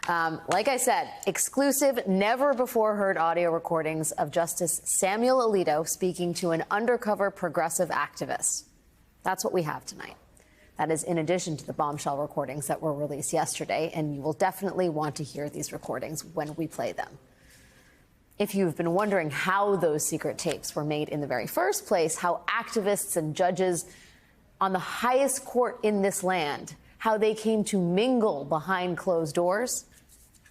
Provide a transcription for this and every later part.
Like I said, exclusive, never-before-heard audio recordings of Justice Samuel Alito speaking to an undercover progressive activist. That's what we have tonight. That is in addition to the bombshell recordings that were released yesterday, and you will definitely want to hear these recordings when we play them. If you've been wondering how those secret tapes were made in the very first place, how activists and judges on the highest court in this land, how they came to mingle behind closed doors,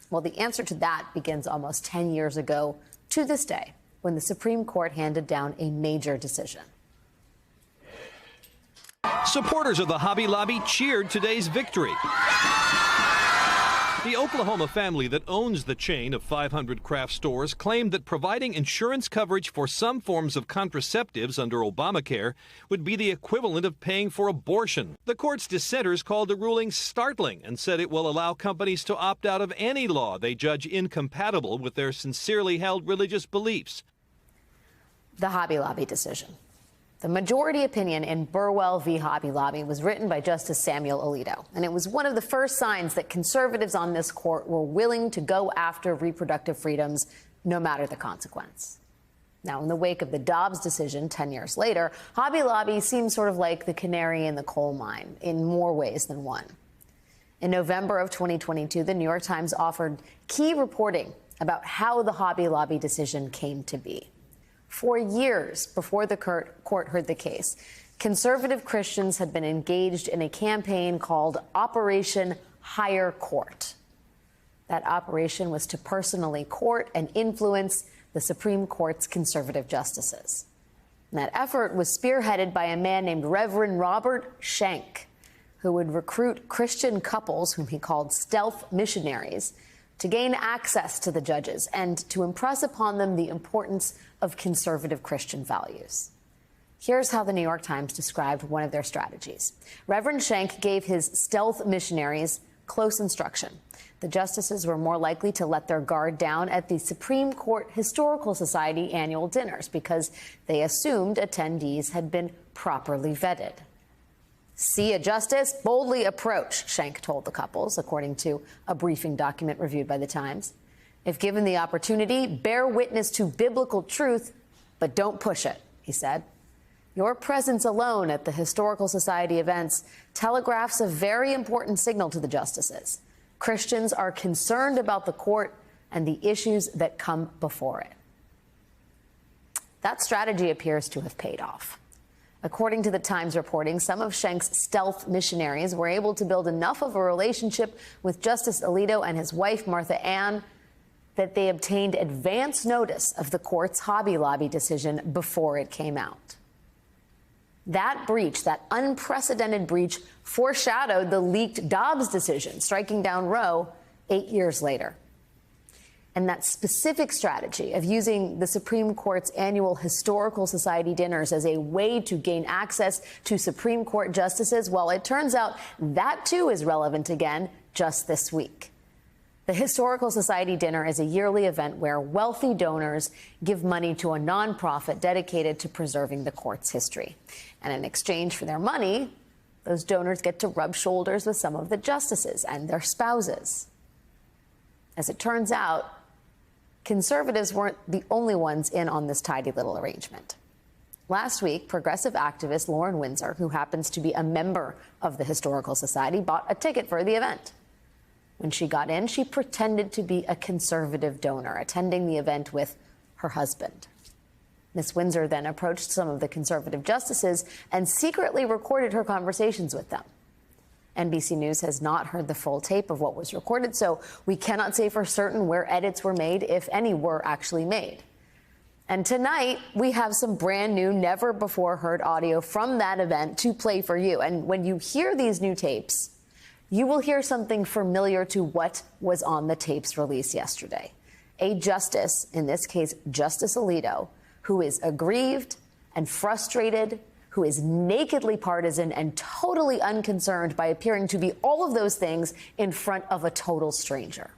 well, the answer to that begins almost 10 years ago to this day, when the Supreme Court handed down a major decision. Supporters of the Hobby Lobby cheered today's victory. The Oklahoma family that owns the chain of 500 craft stores claimed that providing insurance coverage for some forms of contraceptives under Obamacare would be the equivalent of paying for abortion. The court's dissenters called the ruling startling and said it will allow companies to opt out of any law they judge incompatible with their sincerely held religious beliefs. The Hobby Lobby decision. The majority opinion in Burwell v. Hobby Lobby was written by Justice Samuel Alito, and it was one of the first signs that conservatives on this court were willing to go after reproductive freedoms, no matter the consequence. Now, in the wake of the Dobbs decision 10 years later, Hobby Lobby seems sort of like the canary in the coal mine in more ways than one. In November of 2022, the New York Times offered key reporting about how the Hobby Lobby decision came to be. For years before the court heard the case, conservative Christians had been engaged in a campaign called Operation Higher Court. That operation was to personally court and influence the Supreme Court's conservative justices. And that effort was spearheaded by a man named Reverend Robert Schenck, who would recruit Christian couples, whom he called stealth missionaries, to gain access to the judges and to impress upon them the importance of conservative Christian values. Here's how the New York Times described one of their strategies. Reverend Schenck gave his stealth missionaries close instruction. The justices were more likely to let their guard down at the Supreme Court Historical Society annual dinners because they assumed attendees had been properly vetted. See a justice, boldly approach, Schenck told the couples, according to a briefing document reviewed by the Times. If given the opportunity, bear witness to biblical truth, but don't push it, he said. Your presence alone at the Historical Society events telegraphs a very important signal to the justices. Christians are concerned about the court and the issues that come before it. That strategy appears to have paid off. According to the Times reporting, some of Schenck's stealth missionaries were able to build enough of a relationship with Justice Alito and his wife, Martha Ann, that they obtained advance notice of the court's Hobby Lobby decision before it came out. That breach, that unprecedented breach, foreshadowed the leaked Dobbs decision, striking down Roe 8 years later. And that specific strategy of using the Supreme Court's annual Historical Society dinners as a way to gain access to Supreme Court justices, well, it turns out that, too, is relevant again just this week. The Historical Society dinner is a yearly event where wealthy donors give money to a nonprofit dedicated to preserving the court's history. And in exchange for their money, those donors get to rub shoulders with some of the justices and their spouses. As it turns out, conservatives weren't the only ones in on this tidy little arrangement. Last week, progressive activist Lauren Windsor, who happens to be a member of the Historical Society, bought a ticket for the event. When she got in, she pretended to be a conservative donor, attending the event with her husband. Ms. Windsor then approached some of the conservative justices and secretly recorded her conversations with them. NBC News has not heard the full tape of what was recorded, so we cannot say for certain where edits were made, if any were actually made. And tonight, we have some brand new, never-before-heard audio from that event to play for you. And when you hear these new tapes, you will hear something familiar to what was on the tapes released yesterday. A justice, in this case, Justice Alito, who is aggrieved and frustrated, who is nakedly partisan and totally unconcerned by appearing to be all of those things in front of a total stranger.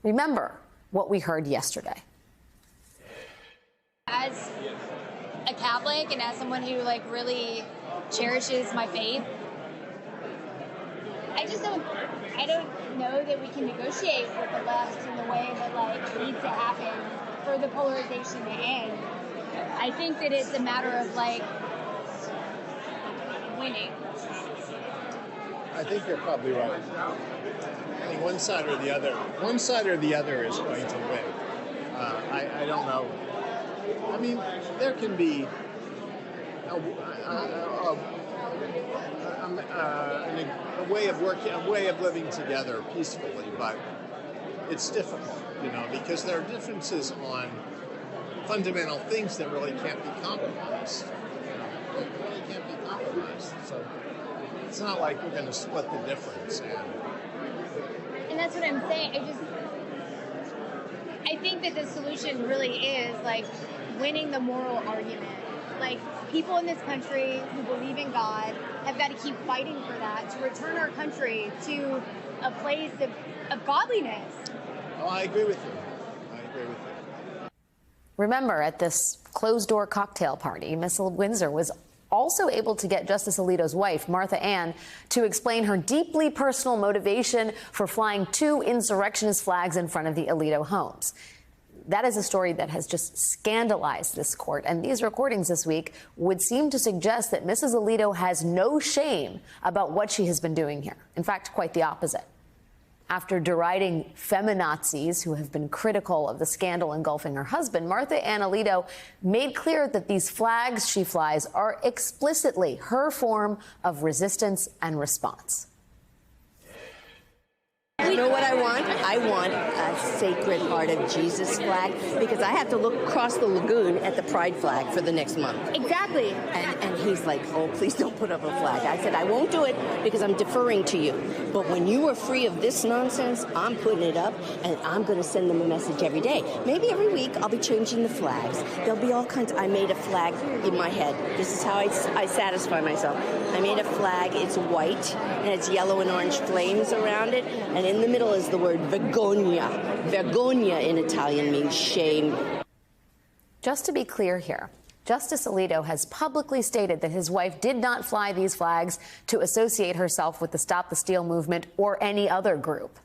Remember what we heard yesterday. As a Catholic and as someone who really cherishes my faith, I just don't I don't know that we can negotiate with the left in the way that like needs to happen for the polarization to end. I think that it's a matter of like winning. I think you're probably right. I think one side or the other is going to win. I don't know. I mean, there can be a way of working, a way of living together peacefully, but it's difficult, because there are differences on fundamental things that really can't be compromised. They really can't be compromised. So it's not like we're going to split the difference. And that's what I'm saying. I think that the solution really is like winning the moral argument. Like people in this country who believe in God have got to keep fighting for that to return our country to a place of godliness. Oh, I agree with you. Remember, at this closed-door cocktail party, Miss Windsor was also able to get Justice Alito's wife, Martha Ann, to explain her deeply personal motivation for flying 2 insurrectionist flags in front of the Alito homes. That is a story that has just scandalized this court, and these recordings this week would seem to suggest that Mrs. Alito has no shame about what she has been doing here. In fact, quite the opposite. After deriding feminazis who have been critical of the scandal engulfing her husband, Martha Ann Alito made clear that these flags she flies are explicitly her form of resistance and response. You know what I want? I want a Sacred Heart of Jesus flag because I have to look across the lagoon at the Pride flag for the next month. Exactly. And he's like, oh, please don't put up a flag. I said, I won't do it because I'm deferring to you. But when you are free of this nonsense, I'm putting it up and I'm going to send them a message every day. Maybe every week I'll be changing the flags. There'll be all kinds. I made a flag in my head. This is how I satisfy myself. I made a flag. It's white and it's yellow and orange flames around it. And in the middle is the word vergogna. Vergogna in Italian means shame. Just to be clear here, Justice Alito has publicly stated that his wife did not fly these flags to associate herself with the Stop the Steal movement or any other group.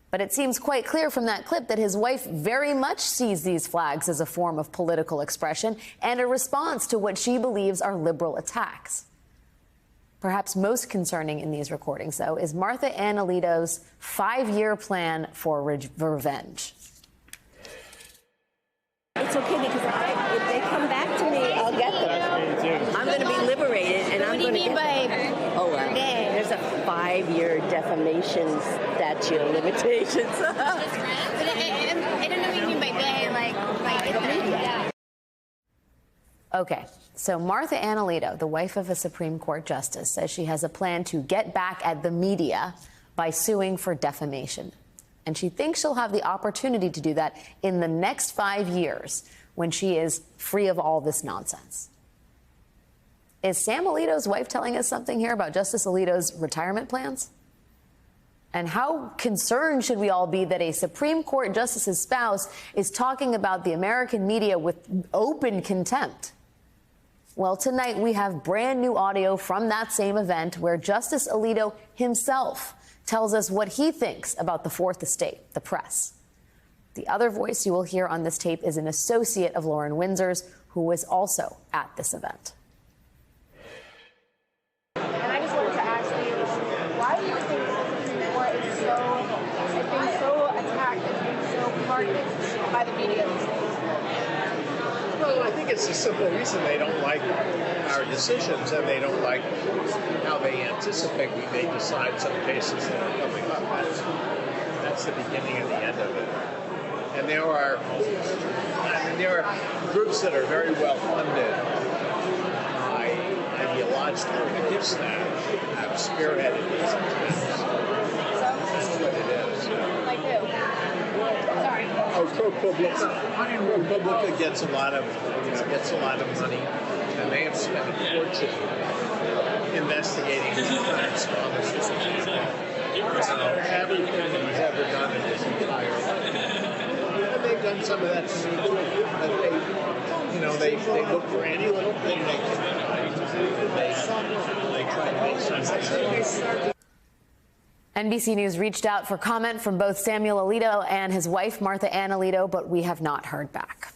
But it seems quite clear from that clip that his wife very much sees these flags as a form of political expression and a response to what she believes are liberal attacks. Perhaps most concerning in these recordings, though, is Martha Ann Alito's 5-year plan for revenge. It's okay because if they come back to me, I'll get them. I'm going to be liberated, and I'm going to get them. Oh, well, there's a 5-year defamation statute of limitations. But I don't know what you mean by gay, yeah. Okay, so Martha Ann Alito, the wife of a Supreme Court justice, says she has a plan to get back at the media by suing for defamation. And she thinks she'll have the opportunity to do that in the next 5 years when she is free of all this nonsense. Is Sam Alito's wife telling us something here about Justice Alito's retirement plans? And how concerned should we all be that a Supreme Court justice's spouse is talking about the American media with open contempt? Well, tonight we have brand new audio from that same event where Justice Alito himself tells us what he thinks about the Fourth Estate, the press. The other voice you will hear on this tape is an associate of Lauren Windsor's who was also at this event. And I just wanted to ask you, why do you think the Supreme Court is being so attacked and being so targeted by the media these days? Well, I think it's a simple reason they don't like our decisions and they don't like how they anticipate we may decide some cases that are coming up. That's the beginning and the end of it. And there are groups that are very well funded ideologically against that have spearheaded these attacks. That's what it is. Like who? Sorry. Oh, ProPublica gets a lot of money, and they have spent a fortune investigating crimes on the system. Everything that he's ever done in his entire life, and they've done some of that to me too. But they look for any little thing they can find, and they try to make something. NBC News reached out for comment from both Samuel Alito and his wife, Martha Ann Alito, but we have not heard back.